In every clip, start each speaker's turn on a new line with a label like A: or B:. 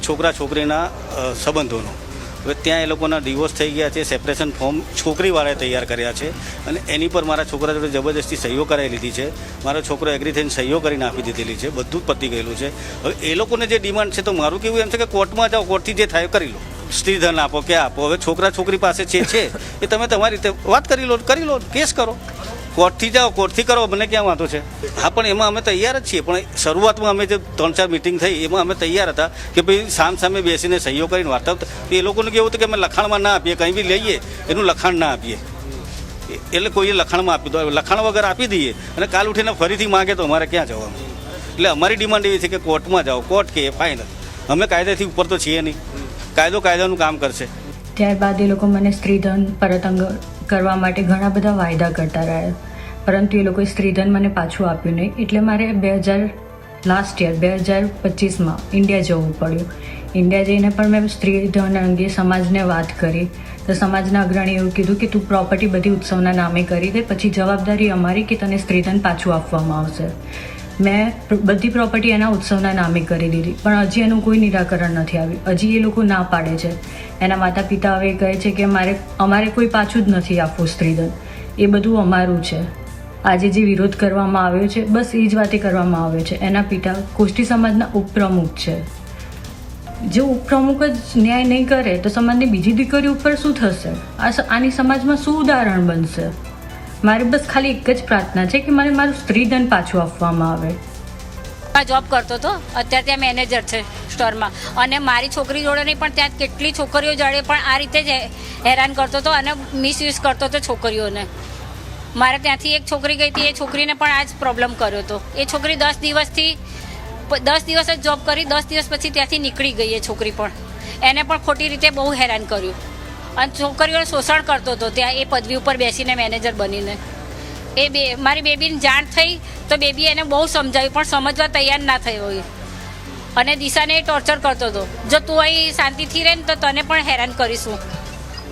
A: છોકરા છોકરીના સંબંધોનો હવે ત્યાં એ લોકોના ડિવોર્સ થઈ ગયા છે, સેપરેશન ફોર્મ છોકરીવાળાએ તૈયાર કર્યા છે અને એની પર મારા છોકરા જોડે જબરદસ્તી સહીઓ કરાવી લીધી છે. મારો છોકરો એગ્રી થઈને સહીઓ કરીને આપી દીધેલી છે, બધું જ પતી ગયેલું છે. હવે એ લોકોને જે ડિમાન્ડ છે તો મારું કેવું એમ છે કે કોર્ટમાં જાઓ, કોર્ટથી જે થાય કરી લો, સ્ત્રીધન આપો કે આપો. હવે છોકરા છોકરી પાસે છે એ તમે તમારી રીતે વાત કરી લો, કેસ કરો, કોર્ટથી જાઓ, કોર્ટથી કરો, મને ક્યાં વાંધો છે. હા, પણ એમાં અમે તૈયાર જ છીએ. પણ શરૂઆતમાં અમે જે 3-4 મિટિંગ થઈ એમાં અમે તૈયાર હતા કે ભાઈ સામે બેસીને સહીઓ કરીને વાર્તા. એ લોકોને કેવું હતું કે અમે લખાણમાં ના આપીએ, કંઈ બી લઈએ એનું લખાણ ના આપીએ, એટલે કોઈએ લખાણમાં આપી દો, લખાણ વગર આપી દઈએ અને કાલ ઉઠીને ફરીથી માગે તો અમારે ક્યાં જવાનું. એટલે અમારી ડિમાન્ડ એવી છે કે કોર્ટમાં જાઓ, કોર્ટ કે ફાઇનલ. અમે કાયદાથી ઉપર તો છીએ નહીં, કાયદાનું કામ કરશે.
B: ત્યારબાદ એ લોકો મને સ્ત્રીધન પરત કરવા માટે ઘણા બધા વાયદા કરતા રહ્યા, પરંતુ એ લોકોએ સ્ત્રીધન મને પાછું આપ્યું નહીં. એટલે મારે 2025માં ઇન્ડિયા જવું પડ્યું. ઇન્ડિયા જઈને પણ મેં સ્ત્રીધન અંગે સમાજને વાત કરી તો સમાજના અગ્રણીએ એવું કીધું કે તું પ્રોપર્ટી બધી ઉત્સવના નામે કરી દે, પછી જવાબદારી અમારી કે તને સ્ત્રીધન પાછું આપવામાં આવશે. મેં બધી પ્રોપર્ટી એના ઉત્સવના નામે કરી દીધી, પણ હજી એનું કોઈ નિરાકરણ નથી આવ્યું. હજી એ લોકો ના પાડે છે. એના માતા પિતા હવે કહે છે કે અમારે કોઈ પાછું જ નથી આપવું સ્ત્રીધન, એ બધું અમારું છે. આજે જે વિરોધ કરવામાં આવ્યો છે બસ એ જ વાતે કરવામાં આવ્યો છે. એના પિતા કોષ્ટી સમાજના ઉપપ્રમુખ છે. જો ઉપપ્રમુખ જ ન્યાય નહીં કરે તો સમાજની બીજી દીકરી ઉપર શું થશે? આની સમાજમાં શું ઉદાહરણ બનશે? મારી બસ ખાલી એક જ પ્રાર્થના છે કે મને મારું સ્ત્રીધન પાછું આપવામાં આવે.
C: જોબ કરતો હતો, અત્યારે ત્યાં મેનેજર છે સ્ટોરમાં, અને મારી છોકરી જોડે નહીં પણ ત્યાં કેટલી છોકરીઓ જોડે પણ આ રીતે જ હેરાન કરતો હતો અને મિસયુઝ કરતો હતો છોકરીઓને. મારે ત્યાંથી એક છોકરી ગઈ હતી, એ છોકરીને પણ આ જ પ્રોબ્લેમ કર્યો હતો. એ છોકરી 10 દિવસ જ જોબ કરી, 10 દિવસ પછી ત્યાંથી નીકળી ગઈ. એ છોકરી પણ એને પણ ખોટી રીતે બહુ હેરાન કર્યું અને છોકરીઓને શોષણ કરતો હતો ત્યાં એ પદવી ઉપર બેસીને મેનેજર બનીને. મારી બેબીને જાણ થઈ તો બેબી એને બહુ સમજાવ્યું પણ સમજવા તૈયાર ના થયો હોય. અને દિશાને એ ટોર્ચર કરતો હતો, જો તું અહીં શાંતિથી રહે ને તો તને પણ હેરાન કરીશું,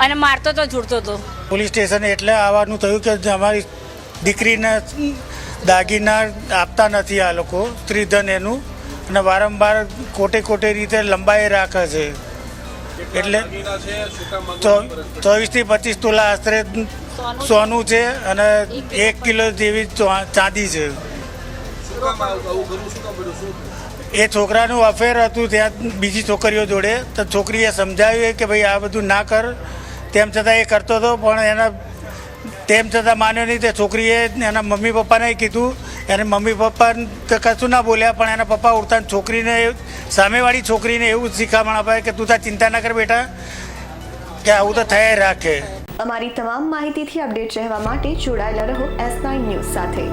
C: અને મારતો તો ઝૂડતો હતો.
D: પોલીસ સ્ટેશન એટલે આવવાનું થયું કે અમારી દીકરીને દાગીના આપતા નથી આ લોકો, સ્ત્રીધન એનું, અને વારંવાર ખોટે રીતે લંબાઈ રાખે છે. એટલે 24 થી 25 તોલા આશરે સોનું છે અને 1 કિલો જેવી ચાંદી છે. એ છોકરાનું અફેર હતું ત્યાં બીજી છોકરીઓ જોડે, તો છોકરીએ સમજાવ્યું કે ભાઈ આ બધું ના કર. તેમ છતાં એ કરતો હતો, પણ તેમ છતાં માન્યો નહીં. તે છોકરીએ એના મમ્મી પપ્પાને કીધું, એને મમ્મી પપ્પા કશું ના બોલ્યા, પણ એના પપ્પા ઉડતા છોકરીને, સામેવાળી છોકરીને એવું શિખામણ અપાય કે તું તાર ચિંતા ના કર બેટા, કે આવું તો થયા રાખે.
E: અમારી તમામ માહિતીથી અપડેટ રહેવા માટે જોડાયેલા રહો S9 ન્યૂઝ સાથે.